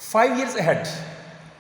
5 years ahead,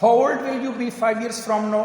How old will you be 5 years from now?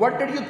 What did you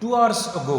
2 hours ago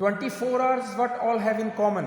24 hours what all have in common.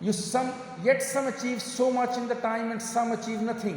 Yet some achieve so much in the time and some achieve nothing.